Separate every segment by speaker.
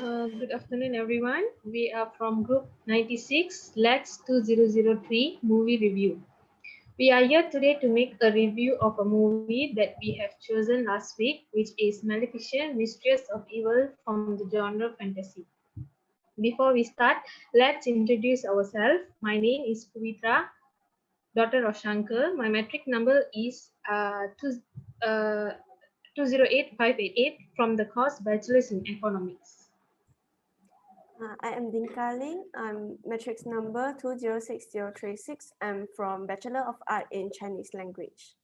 Speaker 1: Good afternoon, everyone. We are from Group 96, LEX 2003 Movie Review. We are here today to make a review of a movie that we have chosen last week, which is Maleficent, Mistress of Evil from the genre fantasy. Before we start, let's introduce ourselves. My name is Puvitra, daughter of Shankar. My metric number is 208588 from the course Bachelor's in Economics.
Speaker 2: I am Dinka Ling. I'm matrix number 206036. I'm from Bachelor of Art in Chinese Language.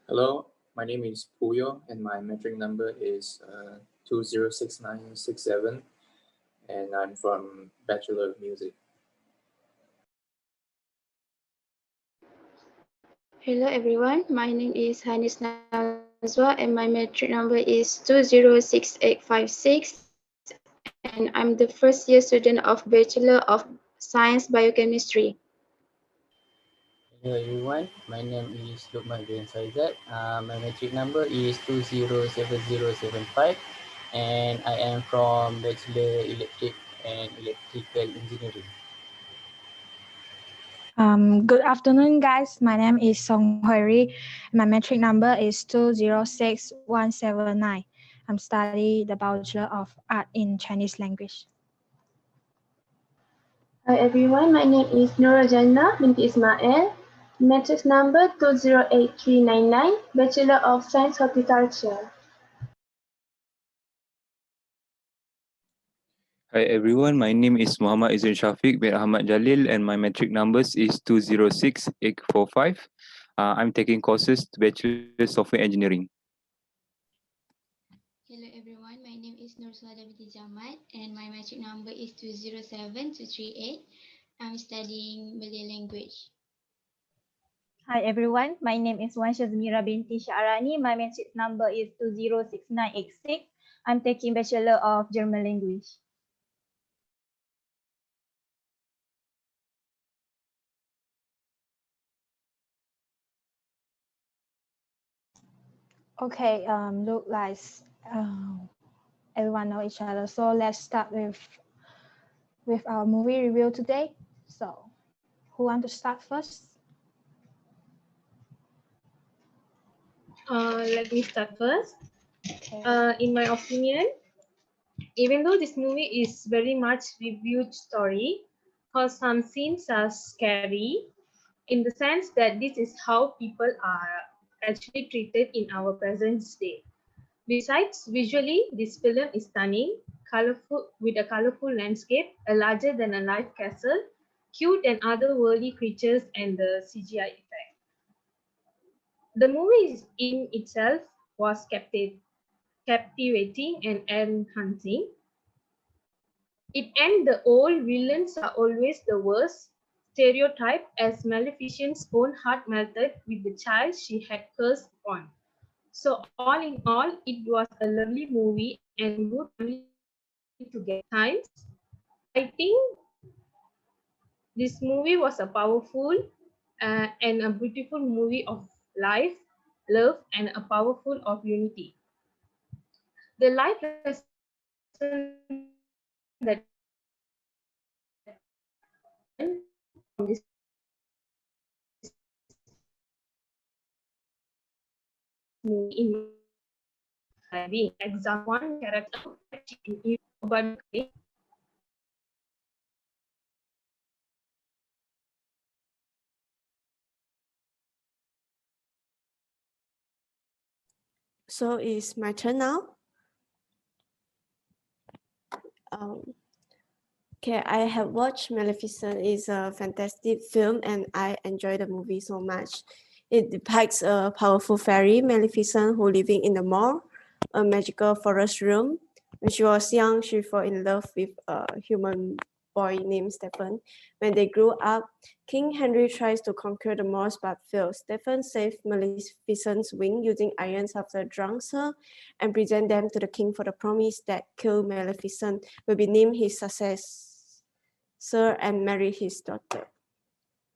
Speaker 3: Hello, my name is Puyo and my metric number is 206967 and I'm from Bachelor of Music.
Speaker 4: Hello everyone, my name is Hanis Nazwa and my metric number is 206856 and I'm the first year student of Bachelor of Science Biochemistry.
Speaker 5: Hello everyone, my name is Lukman bin Saizat. My metric number is 207075 and I am from Bachelor Electric and Electrical Engineering.
Speaker 6: Good afternoon, guys. My name is Song Hui. My metric number is 206179. I'm studying the Bachelor of Art in Chinese Language.
Speaker 7: Hi everyone, my name is Nora Jannah binti Ismail, matrix number 208399, Bachelor of Science Horticulture.
Speaker 8: Hi everyone, my name is Muhammad Izrin Shafiq bin Ahmad Jalil and my metric numbers is 206845. I'm taking courses to Bachelor Software Engineering.
Speaker 4: Hello everyone, my name is Nursulada binti Jamat and my metric number is 207238. I'm studying Malay language.
Speaker 9: Hi everyone, my name is Wan Shazmira binti Syarani. My metric number is 206986. I'm taking Bachelor of German Language.
Speaker 6: Okay, look like everyone know each other. So let's start with our movie review today. So who want to start first?
Speaker 1: Let me start first. In my opinion, even though this movie is very much reviewed story, because some scenes are scary, in the sense that this is how people are actually treated in our present day. Besides, visually, this film is stunning, colorful with a colorful landscape, a larger than a life castle, cute and otherworldly creatures, and the CGI effect. The movie in itself was captivating and enhancing. It and the old villains are always the worst stereotype, as Maleficent's own heart melted with the child she had cursed on. So all in all, it was a lovely movie and good family together times. I think this movie was a powerful and a beautiful movie of life, love, and a powerful of unity. The life lesson that from this movie in being example one character in but
Speaker 2: So it's my turn now. Okay, I have watched Maleficent. It's a fantastic film and I enjoy the movie so much. It depicts a powerful fairy, Maleficent, who living in the mall, a magical forest room. When she was young, she fell in love with a human boy named Stephen. When they grew up, King Henry tries to conquer the Moors but fails. Stephen saves Maleficent's wing using irons after drowns her and present them to the king for the promise that kill Maleficent will be named his successor and marry his daughter.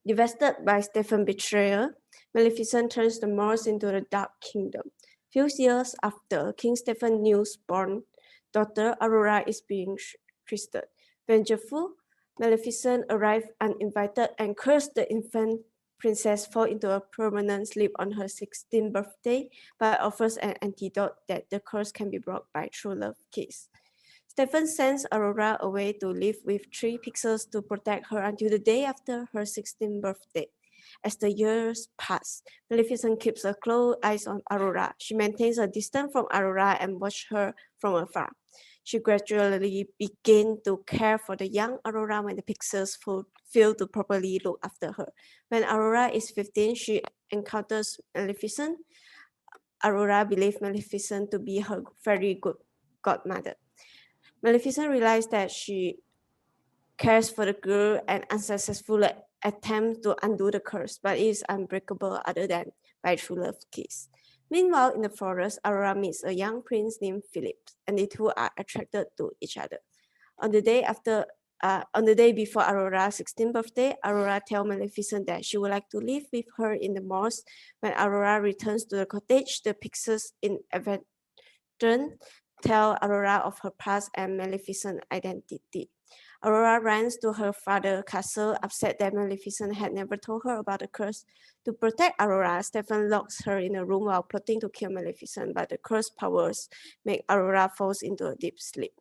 Speaker 2: Devastated by Stephen's betrayal, Maleficent turns the Moors into the Dark Kingdom. Few years after, King Stephen New's born daughter Aurora is being twisted. Vengeful, Maleficent arrives uninvited and curses the infant princess fall into a permanent sleep on her 16th birthday, but offers an antidote that the curse can be brought by true love kiss. Stephen sends Aurora away to live with 3 pixels to protect her until the day after her 16th birthday. As the years pass, Maleficent keeps a close eye on Aurora. She maintains a distance from Aurora and watches her from afar. She gradually begins to care for the young Aurora when the pixels fail to properly look after her. When Aurora is 15, she encounters Maleficent. Aurora believes Maleficent to be her very good godmother. Maleficent realizes that she cares for the girl and unsuccessfully attempts to undo the curse, but it is unbreakable other than by true love kiss. Meanwhile, in the forest, Aurora meets a young prince named Philip, and the two are attracted to each other. On the day before Aurora's 16th birthday, Aurora tells Maleficent that she would like to live with her in the moors. When Aurora returns to the cottage, the pixels in Aventron tell Aurora of her past and Maleficent's identity. Aurora runs to her father's castle, upset that Maleficent had never told her about the curse. To protect Aurora, Stephen locks her in a room while plotting to kill Maleficent, but the curse powers make Aurora fall into a deep sleep.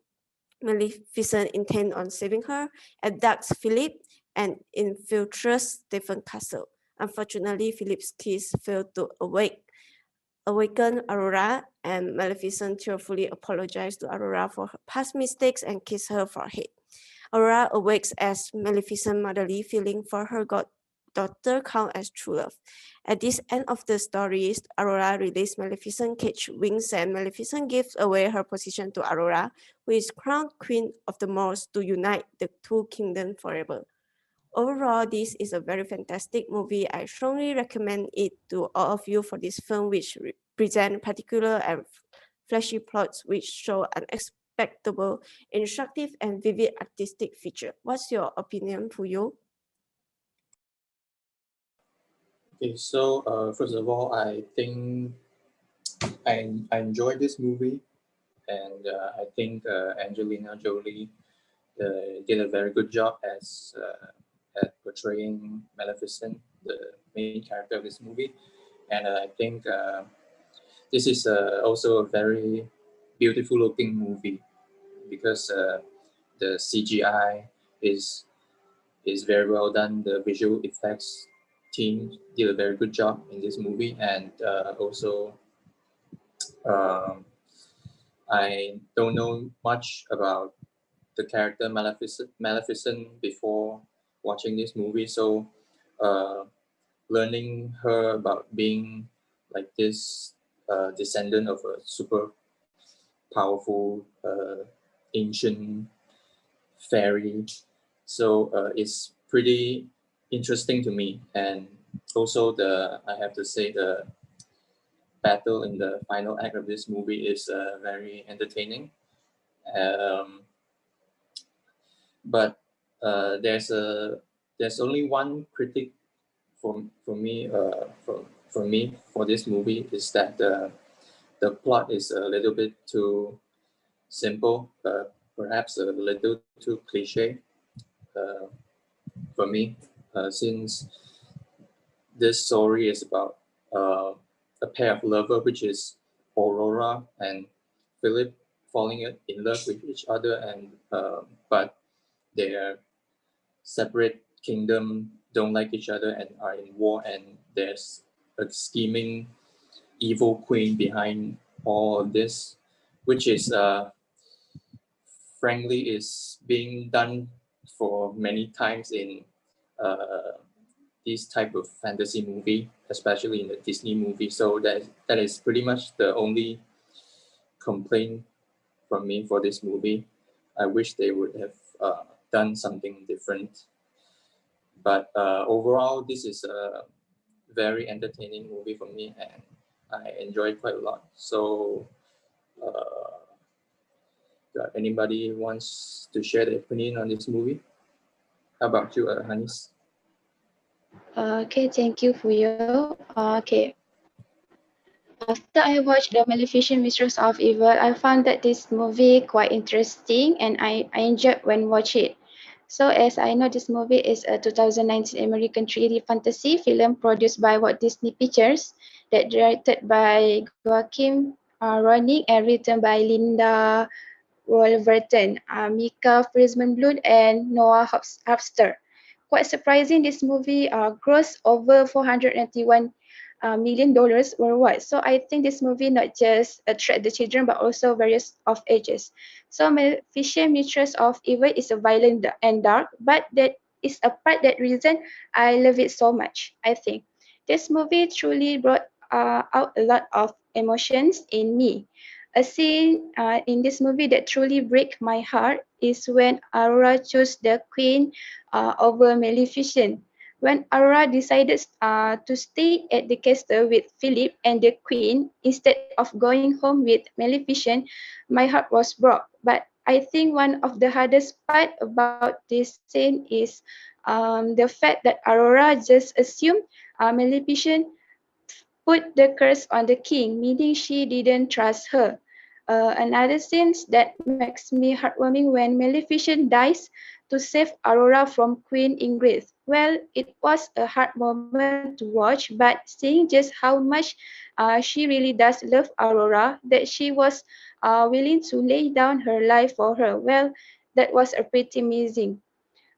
Speaker 2: Maleficent intends on saving her, abducts Philip, and infiltrates Stephen's castle. Unfortunately, Philip's kiss failed to awaken Aurora, and Maleficent tearfully apologizes to Aurora for her past mistakes and kisses her forehead. Aurora awakes as Maleficent's motherly feeling for her goddaughter count as true love. At this end of the story, Aurora releases Maleficent's cage wings and Maleficent gives away her position to Aurora, who is crowned Queen of the Moors to unite the two kingdoms forever. Overall, this is a very fantastic movie. I strongly recommend it to all of you for this film, which present particular and flashy plots which show unexpected, instructive, and vivid artistic feature. What's your opinion, Puyo?
Speaker 3: Okay, so first of all, I think I enjoyed this movie, and I think Angelina Jolie did a very good job at portraying Maleficent, the main character of this movie. And I think this is also a very beautiful looking movie because the CGI is very well done. The visual effects team did a very good job in this movie, and also I don't know much about the character Maleficent before watching this movie, so learning her about being like this descendant of a super powerful ancient fairy, so it's pretty interesting to me. And also I have to say the battle in the final act of this movie is very entertaining. But there's only one critic for me for this movie, is that the plot is a little bit too simple, perhaps a little too cliche for me, since this story is about a pair of lovers, which is Aurora and Philip, falling in love with each other, and but their separate kingdom don't like each other and are in war, and there's a scheming evil queen behind all of this, which is frankly is being done for many times in this type of fantasy movie, especially in the Disney movie. So that is pretty much the only complaint from me for this movie. I wish they would have done something different. But overall, this is a very entertaining movie for me, and I enjoy it quite a lot. So anybody wants to share their opinion on this movie? How about you, Hanis?
Speaker 7: Okay, thank you, Fuyo. Okay. After I watched The Maleficent Mistress of Evil, I found that this movie quite interesting and I enjoyed when watch it. So as I know, this movie is a 2019 American 3D fantasy film produced by Walt Disney Pictures that directed by Joachim Ronig and written by Linda Wolverton, Mika Friesman-Bloom, and Noah Hofster. Quite surprising, this movie grossed over $491 million worldwide. So I think this movie not just attract the children but also various of ages. So Maleficent Mistress of Evil is a violent and dark, but that is a part that reason I love it so much. I think this movie truly brought out a lot of emotions in me. A scene in this movie that truly break my heart is when Aurora chose the queen over Maleficent. When Aurora decided to stay at the castle with Philip and the queen instead of going home with Maleficent, my heart was broke. But I think one of the hardest part about this scene is the fact that Aurora just assumed Maleficent put the curse on the king, meaning she didn't trust her. Another scene that makes me heartwarming when Maleficent dies to save Aurora from Queen Ingrid. Well, it was a hard moment to watch, but seeing just how much she really does love Aurora, that she was willing to lay down her life for her. Well, that was a pretty amazing.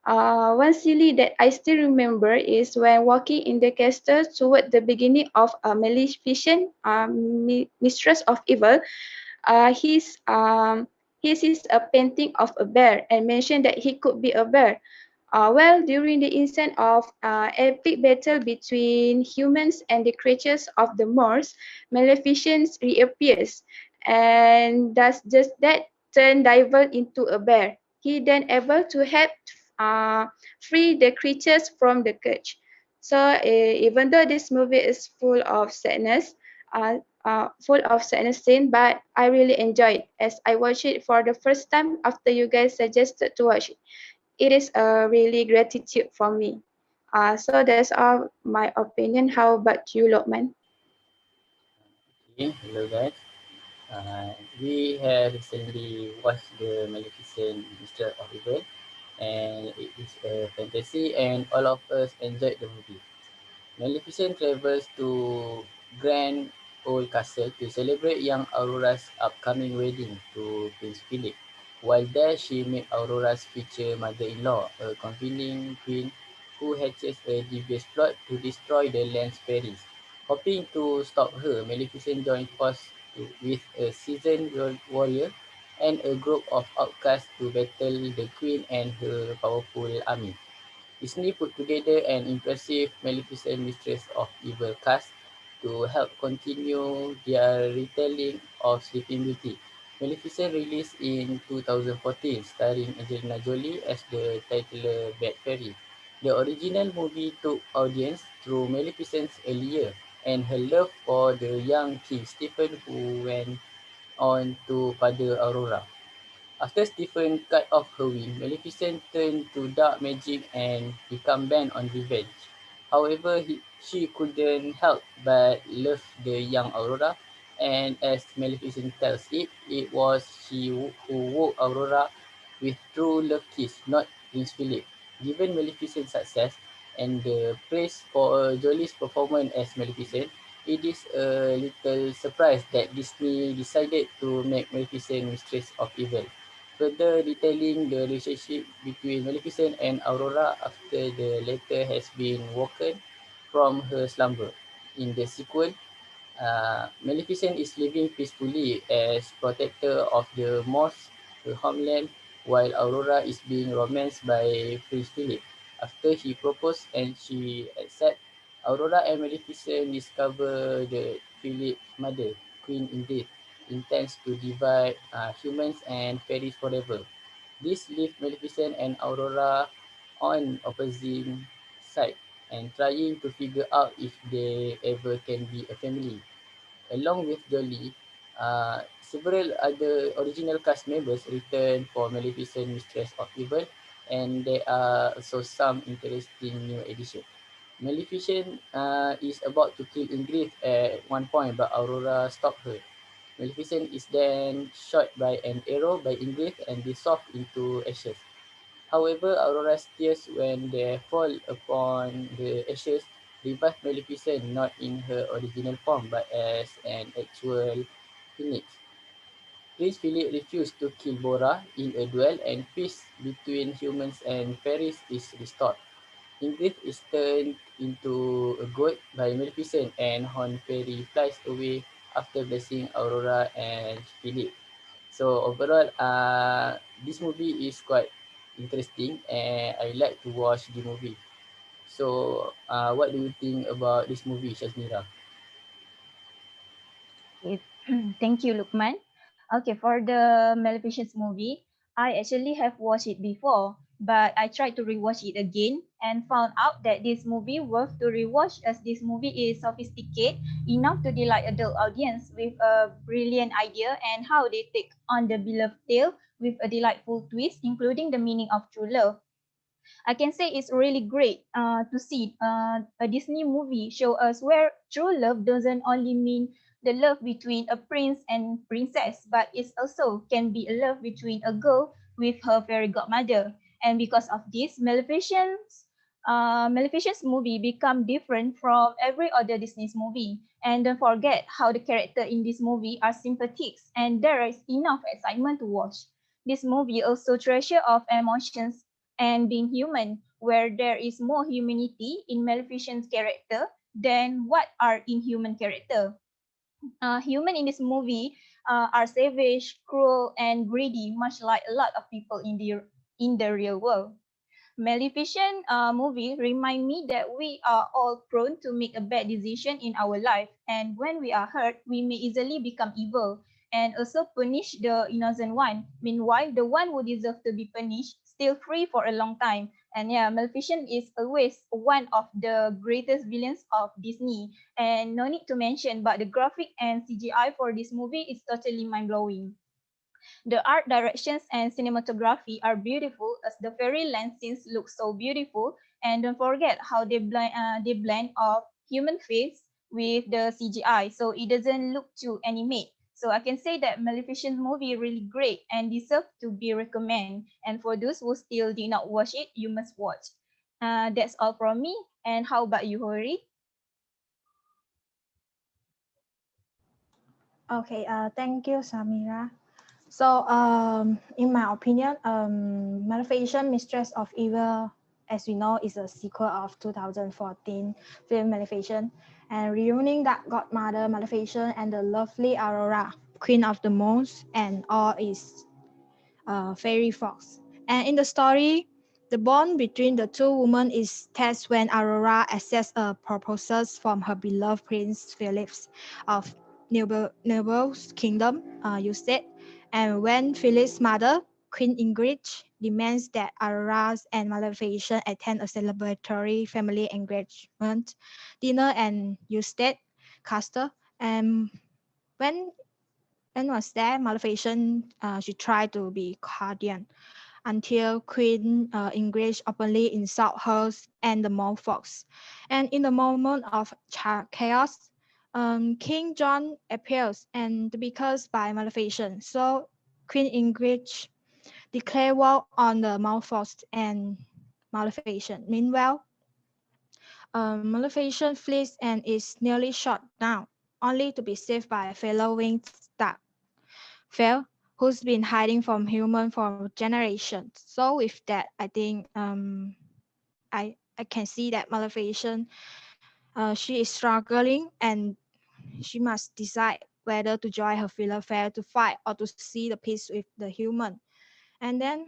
Speaker 7: One silly that I still remember is when walking in the castle toward the beginning of a Maleficent, Mistress of Evil. He sees a painting of a bear and mentioned that he could be a bear. Well, during the instant of epic battle between humans and the creatures of the Moors, Maleficent reappears and does just that, turn Devil into a bear. He then able to help uh, free the creatures from the cage. So even though this movie is full of sadness scene, but I really enjoyed it as I watched it for the first time after you guys suggested to watch it. It is a really gratitude for me. So that's all my opinion. How about you, Lokman?
Speaker 5: Okay, hello guys. We have recently watched the Maleficent Mistress of Evil, and it is a fantasy, and all of us enjoyed the movie. Maleficent travels to Grand Old Castle to celebrate young Aurora's upcoming wedding to Prince Philip. While there, she meets Aurora's future mother-in-law, a convincing queen who hatches a devious plot to destroy the land's fairies. Hoping to stop her, Maleficent joins forces with a seasoned warrior and a group of outcasts to battle the queen and her powerful army. Disney put together an impressive Maleficent Mistress of Evil cast to help continue their retelling of Sleeping Beauty. Maleficent released in 2014, starring Angelina Jolie as the titular Bad Fairy. The original movie took audience through Maleficent's earlier and her love for the young King Stephen, who went on to father Aurora. After Stephen cut off her wing, Maleficent turned to dark magic and became bent on revenge. However, she couldn't help but love the young Aurora, and as Maleficent tells it, it was she who woke Aurora with true love kiss, not Prince Philip. Given Maleficent's success and the praise for Jolie's performance as Maleficent, it is a little surprise that Disney decided to make Maleficent Mistress of Evil, further detailing the relationship between Maleficent and Aurora after the latter has been woken from her slumber. In the sequel, Maleficent is living peacefully as protector of the Moors, her homeland, while Aurora is being romanced by Prince Philip. After he proposed and she accepts, Aurora and Maleficent discover that Philip's mother, Queen Ingrid, intends to divide humans and fairies forever. This leaves Maleficent and Aurora on opposing sides and trying to figure out if they ever can be a family. Along with Jolie, several other original cast members return for Maleficent Mistress of Evil, and there are also some interesting new additions. Maleficent is about to kill Ingrid at one point, but Aurora stopped her. Maleficent is then shot by an arrow by Ingrid and dissolved into ashes. However, Aurora's tears when they fall upon the ashes revive Maleficent not in her original form but as an actual phoenix. Prince Philip refused to kill Bora in a duel and peace between humans and fairies is restored. Ingrid is turned into a goat by Maleficent and Horn Fairy flies away after blessing Aurora and Philip. So overall, this movie is quite interesting and I like to watch the movie. So, what do you think about this movie, Shazmira?
Speaker 9: Okay. Thank you, Lukman. Okay, for the Maleficent movie, I actually have watched it before, but I tried to rewatch it again and found out that this movie worth to rewatch as this movie is sophisticated enough to delight adult audience with a brilliant idea and how they take on the beloved tale with a delightful twist, including the meaning of true love. I can say it's really great to see a Disney movie show us where true love doesn't only mean the love between a prince and princess, but it also can be a love between a girl with her fairy godmother. And because of this, Maleficent's movie become different from every other Disney's movie. And don't forget how the character in this movie are sympathetic and there is enough excitement to watch. This movie also treasure of emotions and being human, where there is more humanity in Maleficent's character than what are in human character. Human in this movie are savage, cruel, and greedy, much like a lot of people in the real world. Maleficent movie remind me that we are all prone to make a bad decision in our life, and when we are hurt, we may easily become evil and also punish the innocent one. Meanwhile, the one who deserves to be punished still free for a long time. And yeah, Maleficent is always one of the greatest villains of Disney. And no need to mention, but the graphic and CGI for this movie is totally mind blowing. The art directions and cinematography are beautiful as the fairyland scenes look so beautiful. And don't forget how they blend of human face with the CGI, so it doesn't look too animate. So I can say that Maleficent movie really great and deserve to be recommended. And for those who still did not watch it, you must watch. That's all from me. And how about you, Hori?
Speaker 6: Okay, thank you, Samira. So, in my opinion, Maleficent, Mistress of Evil, as we know, is a sequel of 2014 film Maleficent, and reuniting that godmother Maleficent and the lovely Aurora, Queen of the Moons, and all its fairy folks. And in the story, the bond between the two women is tested when Aurora accepts a proposal from her beloved Prince Philip of Nibel's kingdom, you said, and when Philip's mother, Queen Ingrid, demands that Aurora and Maleficent attend a celebratory family engagement dinner and Eustace Castle, and when was there, Maleficent, she tried to be guardian until Queen Ingrid openly insult her and the Mole Fox. And in the moment of chaos, King John appears and because by Maleficent. So Queen Ingrid declared war on the Malfoys and Maleficent. Meanwhile, Maleficent flees and is nearly shot down, only to be saved by fellow winged star, Phil, who's been hiding from human for generations. So with that, I think I can see that Maleficent, she is struggling and she must decide whether to join her fellow fair to fight or to see the peace with the human. And then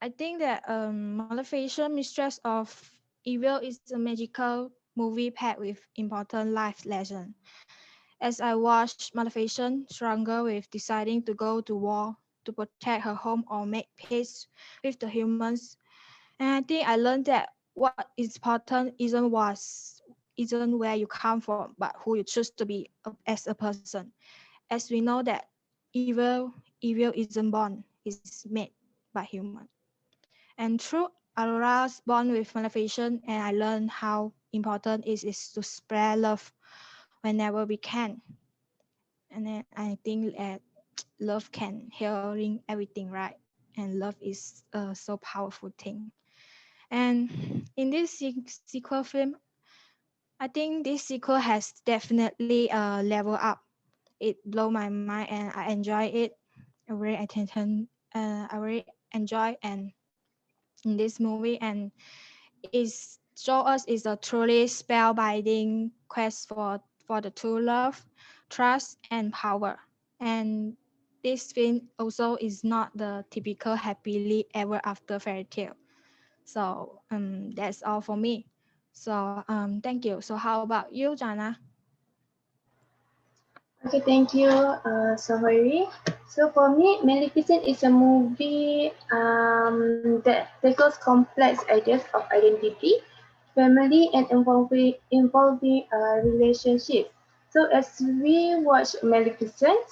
Speaker 6: I think that Maleficent, Mistress of Evil, is a magical movie packed with important life lessons. As I watched Maleficent struggle with deciding to go to war to protect her home or make peace with the humans, and I think I learned that what is important isn't where you come from, but who you choose to be as a person. As we know that evil isn't born, it's made by human. And through Aurora's bond with Maleficent, and I learned how important it is to spread love whenever we can. And then I think that love can healing everything, right? And love is a so powerful thing. And in this sequel film, I think this sequel has definitely level up. It blew my mind and I enjoy it. I really attention. I really enjoy and in this movie and is show us is a truly spellbinding quest for the true love, trust, and power. And this film also is not the typical happily ever after fairy tale. So that's all for me. So thank you. So how about you, Jana?
Speaker 4: Okay, thank you, Sohari. So for me, Maleficent is a movie that tackles complex ideas of identity, family, and involving relationships. So as we watch Maleficent,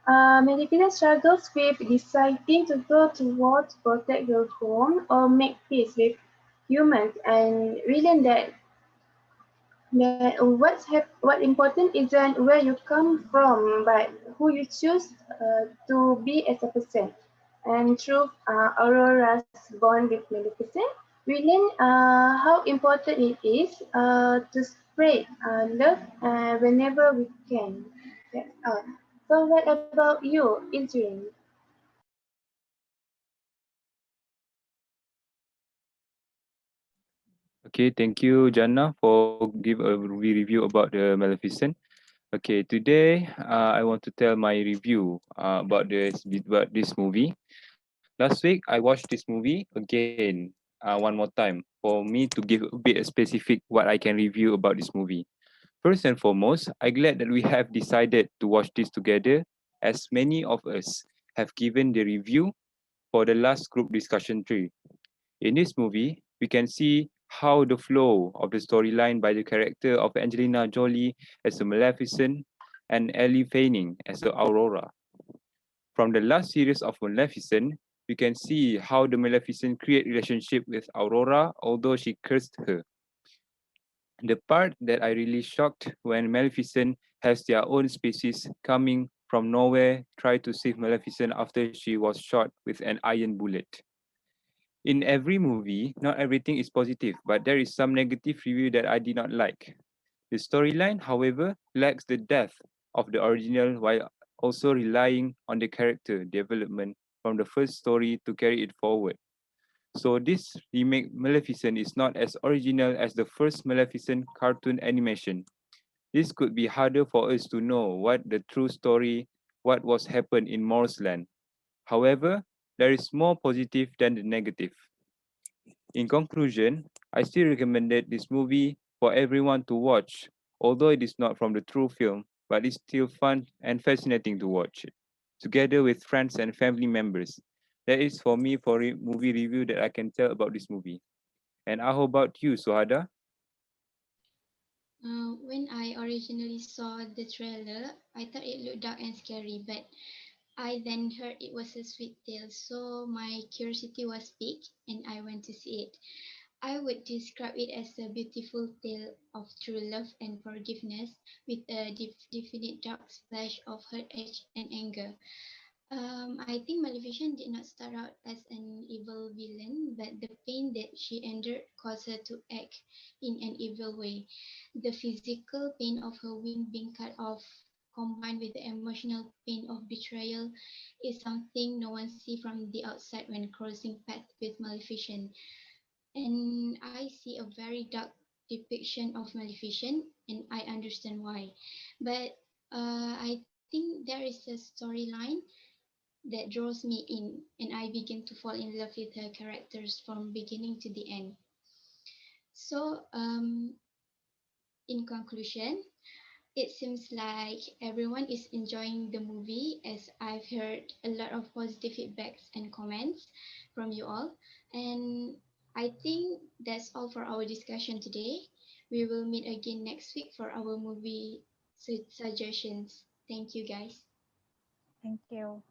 Speaker 4: Maleficent struggles with deciding to go towards protect her home or make peace with humans, and realizing that what important isn't where you come from, but who you choose to be as a person. And through Aurora's bond with Maleficent, we learn how important it is to spread love whenever we can. That's all. So what about you, Adrian?
Speaker 8: Okay, thank you, Jannah, for give a review about the Maleficent. Okay, today I want to tell my review about this movie. Last week I watched this movie again, one more time for me to give a bit specific what I can review about this movie. First and foremost, I'm glad that we have decided to watch this together, as many of us have given the review for the last group discussion tree. In this movie, we can see how the flow of the storyline by the character of Angelina Jolie as the Maleficent and Ellie Fanning as the Aurora. From the last series of Maleficent, we can see how the Maleficent create relationship with Aurora, although she cursed her. The part that I really shocked when Maleficent has their own species coming from nowhere try to save Maleficent after she was shot with an iron bullet. In every movie, not everything is positive, but there is some negative review that I did not like. The storyline, however, lacks the depth of the original while also relying on the character development from the first story to carry it forward. So this remake Maleficent is not as original as the first Maleficent cartoon animation. This could be harder for us to know what the true story, what was happened in Morse land. However, there is more positive than the negative. In conclusion, I still recommended this movie for everyone to watch, although it is not from the true film, but it's still fun and fascinating to watch it, together with friends and family members. That is for me for movie review that I can tell about this movie. And how about you, Suhada?
Speaker 4: When I originally saw the trailer, I thought it looked dark and scary, but I then heard it was a sweet tale, so my curiosity was piqued and I went to see it. I would describe it as a beautiful tale of true love and forgiveness with a definite dark splash of hurt, edge, and anger. I think Maleficent did not start out as an evil villain, but the pain that she endured caused her to act in an evil way. The physical pain of her wing being cut off, combined with the emotional pain of betrayal, is something no one sees from the outside when crossing paths with Maleficent. And I see a very dark depiction of Maleficent, and I understand why. But I think there is a storyline that draws me in, and I begin to fall in love with her characters from beginning to the end. So, in conclusion, it seems like everyone is enjoying the movie as I've heard a lot of positive feedbacks and comments from you all. And I think that's all for our discussion today. We will meet again next week for our movie suggestions. Thank you, guys.
Speaker 6: Thank you.